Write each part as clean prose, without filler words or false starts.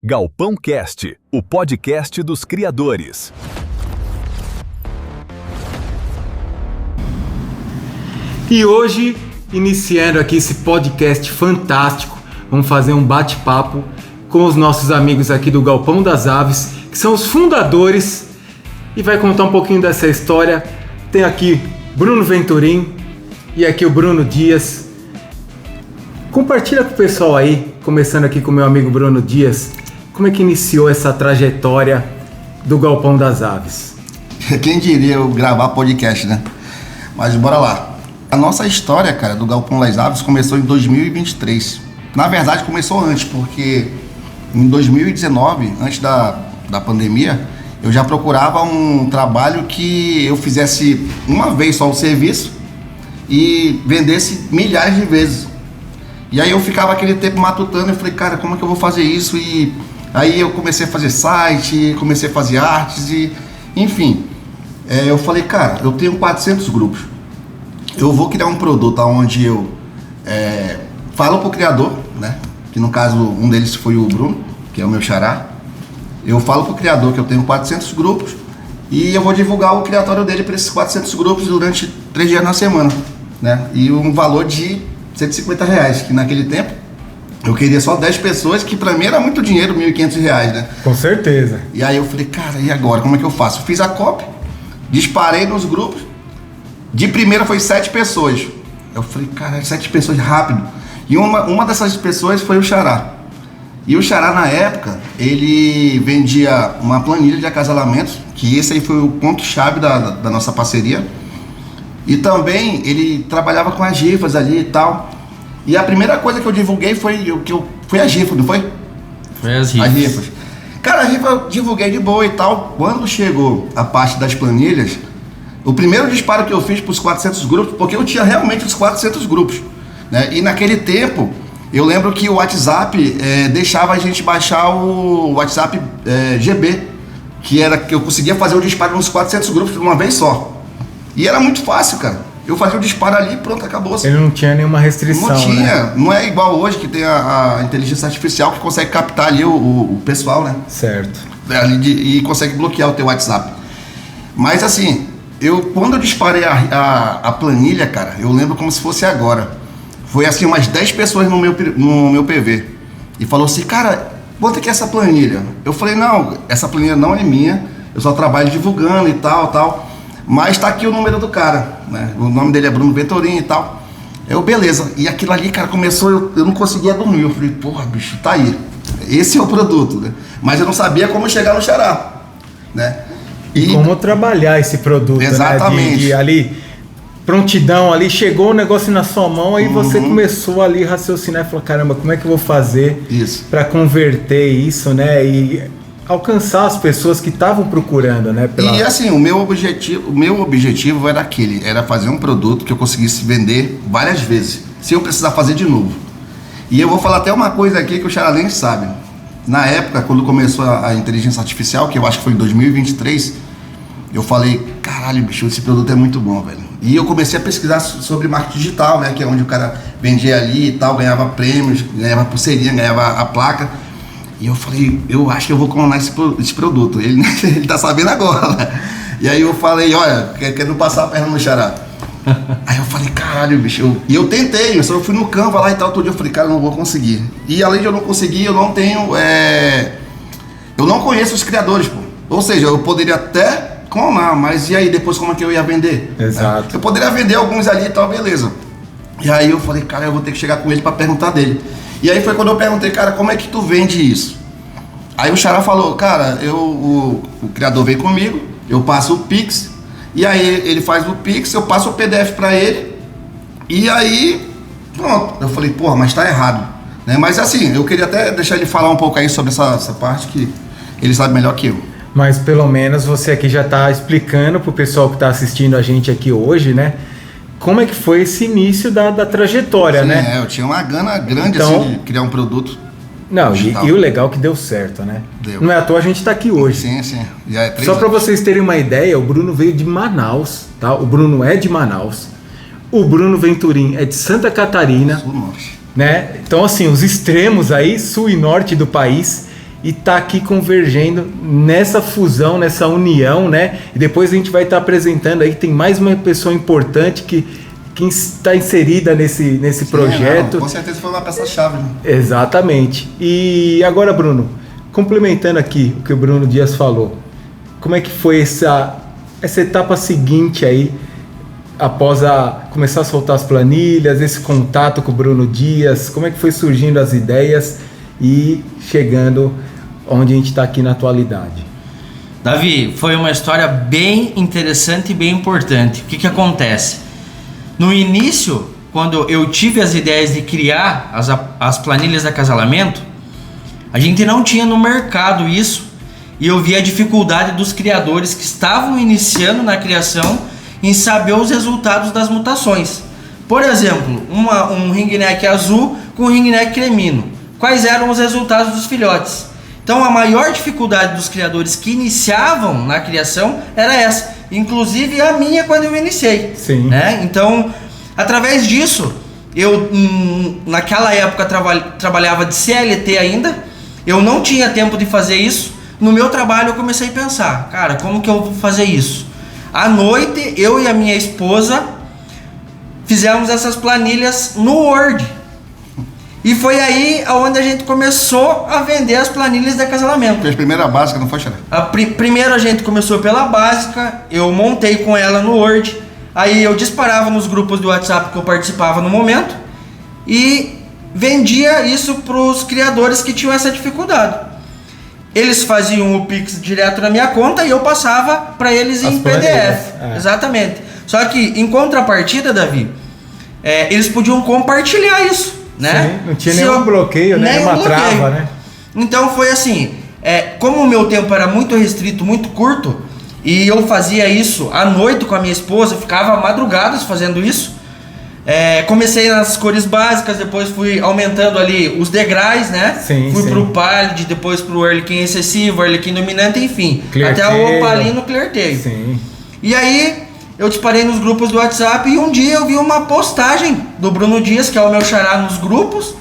Galpão Cast, o podcast dos criadores. E hoje, iniciando aqui esse podcast fantástico, vamos fazer um bate-papo com os nossos amigos aqui do Galpão das Aves, que são os fundadores, e vai contar um pouquinho dessa história. Tem aqui Bruno Venturim e aqui o Bruno Dias. Compartilha com o pessoal aí, começando aqui com o meu amigo Bruno Dias, como é que iniciou essa trajetória do Galpão das Aves? Quem diria eu gravar podcast, né? Mas bora lá. A nossa história, cara, do Galpão das Aves começou em 2023. Na verdade, começou antes, porque em 2019, antes da pandemia, eu já procurava um trabalho que eu fizesse uma vez só o serviço e vendesse milhares de vezes. E aí eu ficava aquele tempo matutando e falei, cara, como é que eu vou fazer isso? E aí eu comecei a fazer site, comecei a fazer artes e, enfim. Eu falei, cara, eu tenho 400 grupos. Eu vou criar um produto onde eu falo pro criador, né? Que no caso, um deles foi o Bruno, que é o meu xará. Eu falo pro criador que eu tenho 400 grupos e eu vou divulgar o criatório dele para esses 400 grupos durante 3 dias na semana, né? E um valor de R$150, que naquele tempo eu queria só 10 pessoas, que pra mim era muito dinheiro, R$1.500, né? Com certeza. E aí eu falei, cara, e agora? Como é que eu faço? Eu fiz a copy, disparei nos grupos, de primeira foi 7 pessoas. Eu falei, cara, 7 pessoas rápido. E uma dessas pessoas foi o xará. E o xará, na época, ele vendia uma planilha de acasalamentos, que esse aí foi o ponto-chave da nossa parceria. E também ele trabalhava com as rifas ali e tal. E a primeira coisa que eu divulguei foi a rifa, não foi? Foi as rifas. As rifas. Cara, a rifa eu divulguei de boa e tal. Quando chegou a parte das planilhas, o primeiro disparo que eu fiz para os 400 grupos, porque eu tinha realmente os 400 grupos, né? E naquele tempo, eu lembro que o WhatsApp deixava a gente baixar o WhatsApp GB, que eu conseguia fazer o disparo nos 400 grupos de uma vez só. E era muito fácil, cara. Eu fazia o disparo ali e pronto, acabou. Ele não tinha nenhuma restrição, não tinha, né? Não é igual hoje que tem a inteligência artificial que consegue captar ali o pessoal, né? Certo. E consegue bloquear o teu WhatsApp. Mas assim, quando eu disparei a planilha, cara, eu lembro como se fosse agora. Foi assim, umas 10 pessoas no meu PV. E falou assim, cara, bota aqui essa planilha. Eu falei, não, essa planilha não é minha, eu só trabalho divulgando e tal. Mas tá aqui o número do cara, né? O nome dele é Bruno Venturim e tal. Beleza. E aquilo ali, cara, começou, eu não conseguia dormir. Eu falei, porra, bicho, tá aí. Esse é o produto, né? Mas eu não sabia como chegar no xará, né? E como trabalhar esse produto, exatamente, né? De ali, prontidão ali, chegou o negócio na sua mão, aí você começou ali a raciocinar e falou, caramba, como é que eu vou fazer para converter isso, né? E alcançar as pessoas que estavam procurando, né? E assim, o meu objetivo era fazer um produto que eu conseguisse vender várias vezes, sem eu precisar fazer de novo. E eu vou falar até uma coisa aqui que o Xará nem sabe. Na época, quando começou a inteligência artificial, que eu acho que foi em 2023, eu falei, caralho, bicho, esse produto é muito bom, velho. E eu comecei a pesquisar sobre marketing digital, né? Que é onde o cara vendia ali e tal, ganhava prêmios, ganhava pulseirinha, ganhava a placa. E eu falei, eu acho que eu vou clonar esse produto. Ele tá sabendo agora. E aí eu falei, olha, quero passar a perna no xará. Aí eu falei, caralho, bicho. E eu tentei, eu só fui no Canva lá e tal, todo dia eu falei, cara, eu não vou conseguir. E além de eu não conseguir, eu não tenho... eu não conheço os criadores, pô. Ou seja, eu poderia até clonar, mas e aí, depois como é que eu ia vender? Exato. Eu poderia vender alguns ali e tal, beleza. E aí eu falei, cara, eu vou ter que chegar com ele pra perguntar dele. E aí foi quando eu perguntei, cara, como é que tu vende isso? Aí o xará falou, cara, o criador vem comigo, eu passo o Pix, e aí ele faz o Pix, eu passo o PDF pra ele, e aí, pronto. Eu falei, porra, mas tá errado, né? Mas assim, eu queria até deixar ele falar um pouco aí sobre essa parte que ele sabe melhor que eu. Mas pelo menos você aqui já tá explicando pro pessoal que tá assistindo a gente aqui hoje, né? Como é que foi esse início da trajetória, né? Eu tinha uma gana grande, então, assim, de criar um produto. Não, e o legal é que deu certo, né? Deu. Não é à toa a gente tá aqui hoje. Sim. Já é 3 Só anos. para vocês terem uma ideia, o Bruno veio de Manaus, tá? O Bruno é de Manaus. O Bruno Venturim é de Santa Catarina, Sul-Norte. né? Então, assim, os extremos aí, sul e norte do país. e tá aqui convergendo nessa fusão, nessa união, né? E depois a gente vai estar apresentando aí, tem mais uma pessoa importante que está inserida nesse projeto. Não, com certeza foi uma peça-chave, né? Exatamente. E agora, Bruno, complementando aqui o que o Bruno Dias falou, como é que foi essa etapa seguinte aí, após começar a soltar as planilhas, esse contato com o Bruno Dias, como é que foi surgindo as ideias e chegando onde a gente está aqui na atualidade? Davi, foi uma história bem interessante e bem importante. O que acontece? No início, quando eu tive as ideias de criar as planilhas de acasalamento, a gente não tinha no mercado isso, e eu vi a dificuldade dos criadores que estavam iniciando na criação em saber os resultados das mutações. Por exemplo, um ringneck azul com um ringneck cremino. Quais eram os resultados dos filhotes? Então a maior dificuldade dos criadores que iniciavam na criação era essa. Inclusive a minha quando eu iniciei. Sim. Né? Então, através disso, eu naquela época trabalhava de CLT ainda. Eu não tinha tempo de fazer isso. No meu trabalho eu comecei a pensar, cara, como que eu vou fazer isso? À noite, eu e a minha esposa fizemos essas planilhas no Word. E foi aí onde a gente começou a vender as planilhas de acasalamento. Fez primeiro a básica, não foi, Xará? Primeiro a gente começou pela básica, eu montei com ela no Word. Aí eu disparava nos grupos do WhatsApp que eu participava no momento e vendia isso para os criadores que tinham essa dificuldade. Eles faziam o Pix direto na minha conta e eu passava para eles em PDF. Exatamente. Só que em contrapartida, Davi, eles podiam compartilhar isso, né? Sim, não tinha nenhum bloqueio, né? Nenhuma trava, né? Então foi assim, como o meu tempo era muito restrito, muito curto, e eu fazia isso à noite com a minha esposa, ficava madrugadas fazendo isso. Comecei nas cores básicas, depois fui aumentando ali os degraus, né? Sim, fui sim. Pro pálido, depois pro Arlequim excessivo, Arlequim dominante, enfim. Clear até tail. o opalino clear tail. Sim. E aí eu disparei nos grupos do WhatsApp e um dia eu vi uma postagem do Bruno Dias, que é o meu xará nos grupos,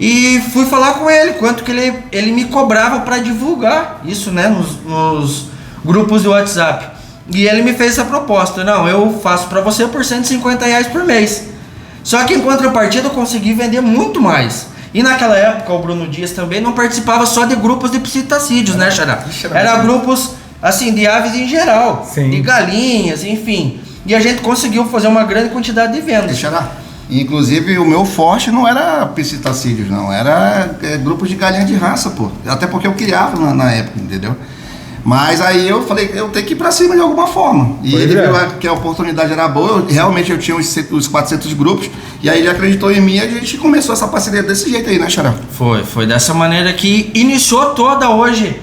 e fui falar com ele, quanto que ele me cobrava para divulgar isso, né? Nos grupos do WhatsApp. E ele me fez essa proposta, não, eu faço para você por R$150 por mês. Só que em contrapartida eu consegui vender muito mais. E naquela época o Bruno Dias também não participava só de grupos de psitacídeos, né, Xará? Era grupos, assim, de aves em geral. Sim. De galinhas, enfim. E a gente conseguiu fazer uma grande quantidade de vendas. Xará. Inclusive o meu forte não era psitacídeos, não. Era grupos de galinha de raça, pô. Até porque eu criava na época, entendeu? Mas aí eu falei, eu tenho que ir pra cima de alguma forma. E ele viu que a oportunidade era boa, realmente eu tinha os 400 grupos, e aí ele acreditou em mim e a gente começou essa parceria desse jeito aí, né, Xará? Foi dessa maneira que iniciou toda hoje.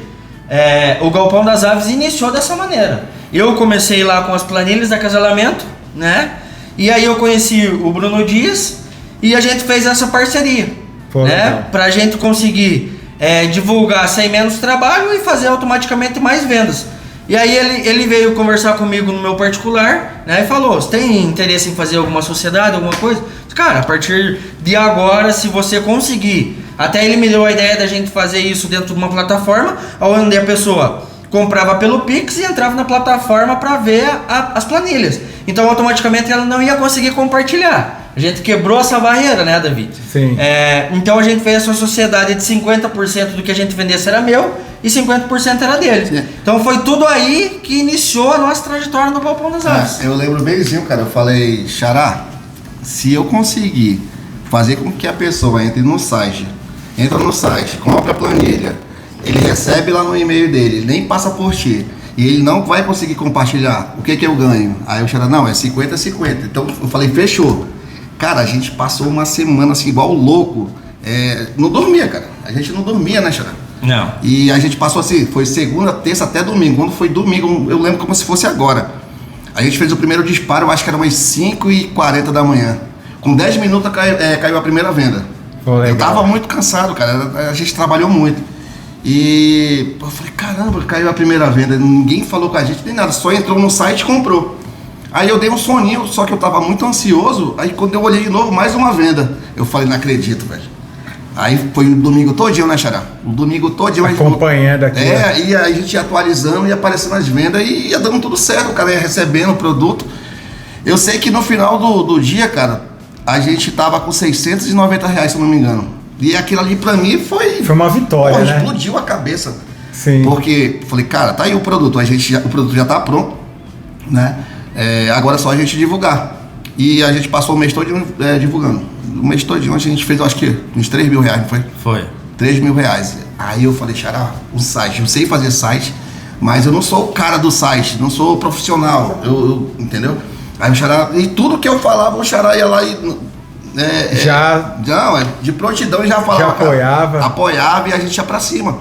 O Galpão das Aves iniciou dessa maneira. Eu comecei lá com as planilhas de acasalamento, né? E aí eu conheci o Bruno Dias e a gente fez essa parceria, né? Pra gente conseguir divulgar sem menos trabalho e fazer automaticamente mais vendas. E aí ele veio conversar comigo no meu particular, né, e falou, você tem interesse em fazer alguma sociedade, alguma coisa? Cara, a partir de agora, se você conseguir, até ele me deu a ideia da gente fazer isso dentro de uma plataforma, onde a pessoa comprava pelo Pix e entrava na plataforma para ver as planilhas. Então automaticamente ela não ia conseguir compartilhar. A gente quebrou essa barreira, né, Davi? Sim. Então a gente fez essa sociedade de 50% do que a gente vendesse era meu e 50% era dele. Sim. Então foi tudo aí que iniciou a nossa trajetória no Galpão das Aves. Eu lembro bemzinho, cara. Eu falei, Xará, se eu conseguir fazer com que a pessoa entra no site, compra a planilha, ele recebe lá no e-mail dele, ele nem passa por ti, e ele não vai conseguir compartilhar, o que eu ganho? Aí o Xará, não, é 50-50. Então eu falei, fechou. Cara, a gente passou uma semana assim, igual louco. Não dormia, cara. A gente não dormia, né, Xará? Não. E a gente passou assim, foi segunda, terça até domingo. Quando foi domingo, eu lembro como se fosse agora. A gente fez o primeiro disparo, eu acho que era umas 5h40 da manhã. Com 10 minutos caiu a primeira venda. Eu tava muito cansado, cara. A gente trabalhou muito. E eu falei, caramba, caiu a primeira venda. Ninguém falou com a gente nem nada, só entrou no site e comprou. Aí eu dei um soninho, só que eu tava muito ansioso. Aí quando eu olhei de novo, mais uma venda. Eu falei, não acredito, velho. Aí foi o domingo todinho, né, Xará? O domingo todinho. Acompanhando aqui. E a gente ia atualizando, ia aparecendo as vendas e ia dando tudo certo, o cara ia recebendo o produto. Eu sei que no final do dia, cara, a gente tava com R$690, se eu não me engano. E aquilo ali pra mim foi uma vitória, né? Explodiu a cabeça. Sim. Porque falei, cara, tá aí o produto, o produto já tá pronto, né? Agora é só a gente divulgar. E a gente passou o mês todo divulgando. O mês todinho a gente fez, eu acho que uns R$3 mil, não foi? Foi. R$3 mil. Aí eu falei, Xará, um site, eu sei fazer site, mas eu não sou o cara do site, não sou profissional, entendeu? Aí o Xará, e tudo que eu falava, o Xará ia lá e... de prontidão já falava. Já apoiava. Apoiava e a gente ia pra cima.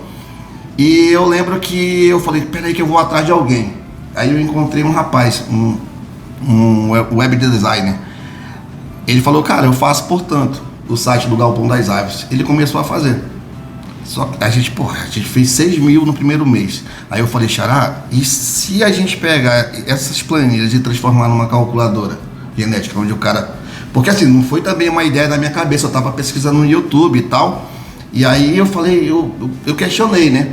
E eu lembro que eu falei, peraí que eu vou atrás de alguém. Aí eu encontrei um rapaz, um web designer. Ele falou, cara, eu faço, portanto, o site do Galpão das Aves. Ele começou a fazer. Só que a gente fez 6 mil no primeiro mês. Aí eu falei, Xará, e se a gente pegar essas planilhas e transformar numa calculadora genética, onde o cara... Porque assim, não foi também uma ideia da minha cabeça, eu tava pesquisando no YouTube e tal. E aí eu falei, eu questionei, né?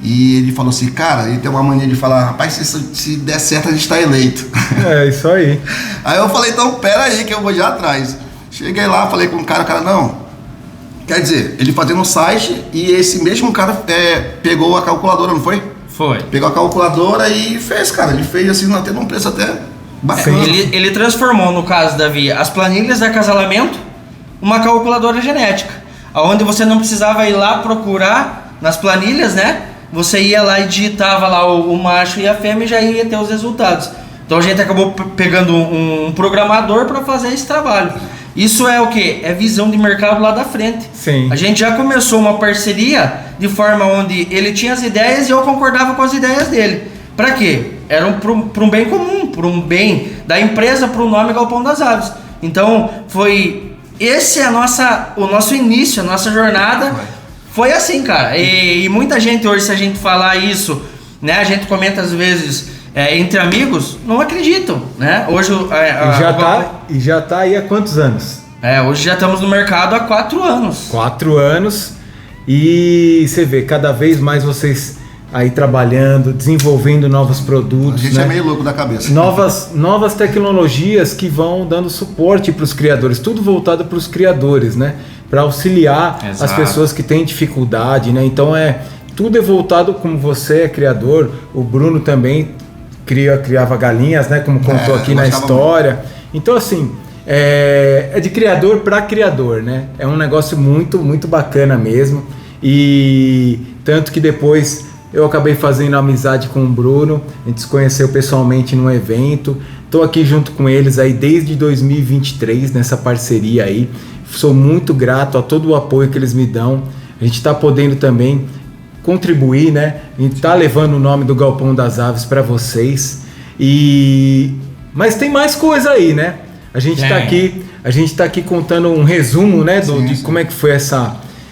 E ele falou assim, cara, ele tem uma mania de falar, rapaz, se der certo a gente tá eleito. É, isso aí. Aí eu falei, então pera aí que eu vou já atrás. Cheguei lá, falei com o cara não. Quer dizer, ele fazendo o site e esse mesmo cara pegou a calculadora, não foi? Foi. Pegou a calculadora e fez, cara. Ele fez assim, tendo um preço até bacana. Ele transformou, no caso, Davi, as planilhas de acasalamento uma calculadora genética. Onde você não precisava ir lá procurar nas planilhas, né? Você ia lá e digitava lá o macho e a fêmea e já ia ter os resultados. Então a gente acabou pegando um programador para fazer esse trabalho. Isso é o quê? É visão de mercado lá da frente. Sim. A gente já começou uma parceria de forma onde ele tinha as ideias e eu concordava com as ideias dele. Para quê? Era para um bem comum, para um bem da empresa, para o nome Galpão das Aves. Então esse é o nosso início, a nossa jornada. Foi assim, cara. E muita gente hoje, se a gente falar isso, né, a gente comenta às vezes entre amigos, não acreditam, né? Hoje já tá aí há quantos anos? Hoje já estamos no mercado há 4 anos. 4 anos. E você vê, cada vez mais vocês aí trabalhando, desenvolvendo novos produtos. A gente é meio louco da cabeça. Novas tecnologias que vão dando suporte para os criadores, tudo voltado para os criadores, né? Para auxiliar as pessoas que têm dificuldade, né? Então tudo é voltado, como você é criador, o Bruno também criava galinhas, né? Como contou aqui na história. Então assim, é de criador para criador, né? É um negócio muito, muito bacana mesmo. E tanto que depois eu acabei fazendo amizade com o Bruno, a gente se conheceu pessoalmente num evento. Estou aqui junto com eles aí desde 2023 nessa parceria aí. Sou muito grato a todo o apoio que eles me dão. A gente está podendo também contribuir, né? A gente está levando o nome do Galpão das Aves para vocês. Mas tem mais coisa aí, né? A gente está aqui contando um resumo, né? De como é que foi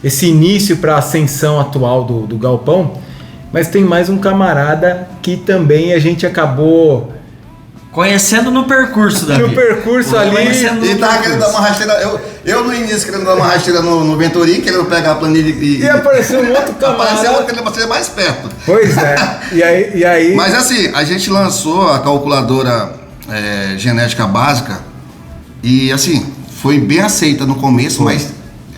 esse início para a ascensão atual do Galpão. Mas tem mais um camarada que também a gente acabou conhecendo no percurso, Davi. No percurso ali. Ele tava querendo dar uma rasteira. Eu no início querendo dar uma rasteira no Venturi, querendo pegar a planilha e apareceu um outro camarada. Apareceu outro querendo ser mais perto. Pois é. E aí. Mas assim, a gente lançou a calculadora genética básica e assim, foi bem aceita no começo, mas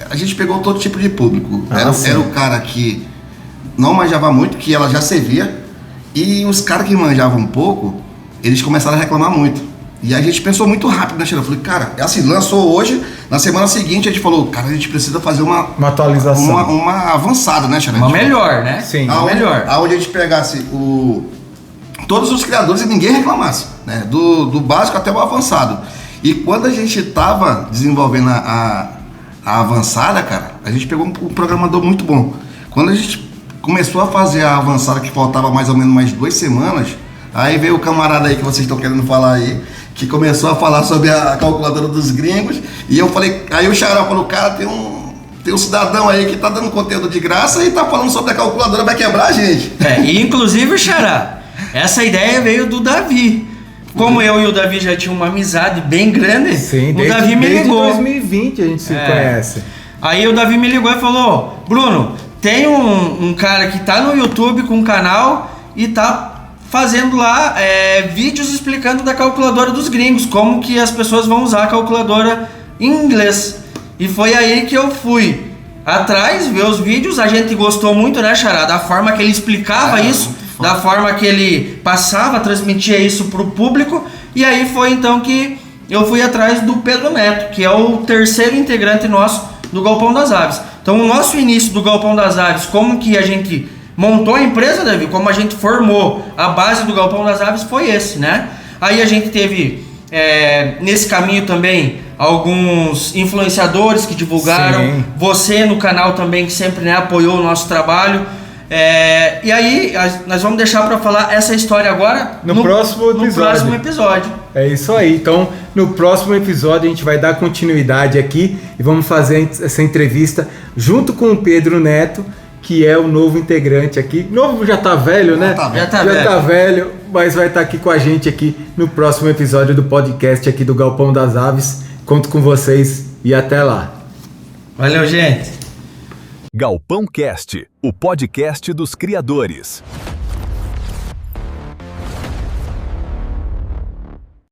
a gente pegou todo tipo de público. Era o cara que não manjava muito, que ela já servia, e os caras que manjavam um pouco, eles começaram a reclamar muito. E a gente pensou muito rápido, né, Sheila? Eu falei, cara, assim, lançou hoje, na semana seguinte a gente falou, cara, a gente precisa fazer uma atualização. Uma avançada, né, Sheila? Uma melhor, né? Sim, melhor. Aonde a gente pegasse todos os criadores e ninguém reclamasse, né? Do básico até o avançado. E quando a gente tava desenvolvendo a avançada, cara, a gente pegou um programador muito bom. Quando a gente começou a fazer a avançada, que faltava mais ou menos mais 2 semanas, aí veio o camarada aí que vocês estão querendo falar aí, que começou a falar sobre a calculadora dos gringos, e eu falei, aí o Xará falou, cara, tem um cidadão aí que tá dando conteúdo de graça e tá falando sobre a calculadora, vai quebrar a gente. E inclusive, Xará, essa ideia veio do Davi. Como eu e o Davi já tinham uma amizade bem grande, sim, o Davi me ligou. Desde 2020 a gente se conhece. Aí o Davi me ligou e falou: Bruno, tem um cara que tá no YouTube com um canal e tá fazendo lá vídeos explicando da calculadora dos gringos, como que as pessoas vão usar a calculadora em inglês. E foi aí que eu fui atrás, ver os vídeos. A gente gostou muito, né, Xará? Da forma que ele explicava isso, da forma que ele passava, transmitia isso pro público. E aí foi então que eu fui atrás do Pedro Neto, que é o terceiro integrante nosso do Galpão das Aves. Então o nosso início do Galpão das Aves, como que a gente montou a empresa, Davi, como a gente formou a base do Galpão das Aves, foi esse, né? Aí a gente teve nesse caminho também alguns influenciadores que divulgaram, Sim. Você no canal também que sempre, né, apoiou o nosso trabalho. E aí nós vamos deixar para falar essa história agora No próximo episódio. É isso aí. Então, no próximo episódio a gente vai dar continuidade aqui e vamos fazer essa entrevista junto com o Pedro Neto, que é o novo integrante aqui. Novo já tá velho, né? Já tá Tá velho, mas vai estar aqui com a gente aqui no próximo episódio do podcast aqui do Galpão das Aves. Conto com vocês e até lá. Valeu, gente. Galpão Cast, o podcast dos criadores.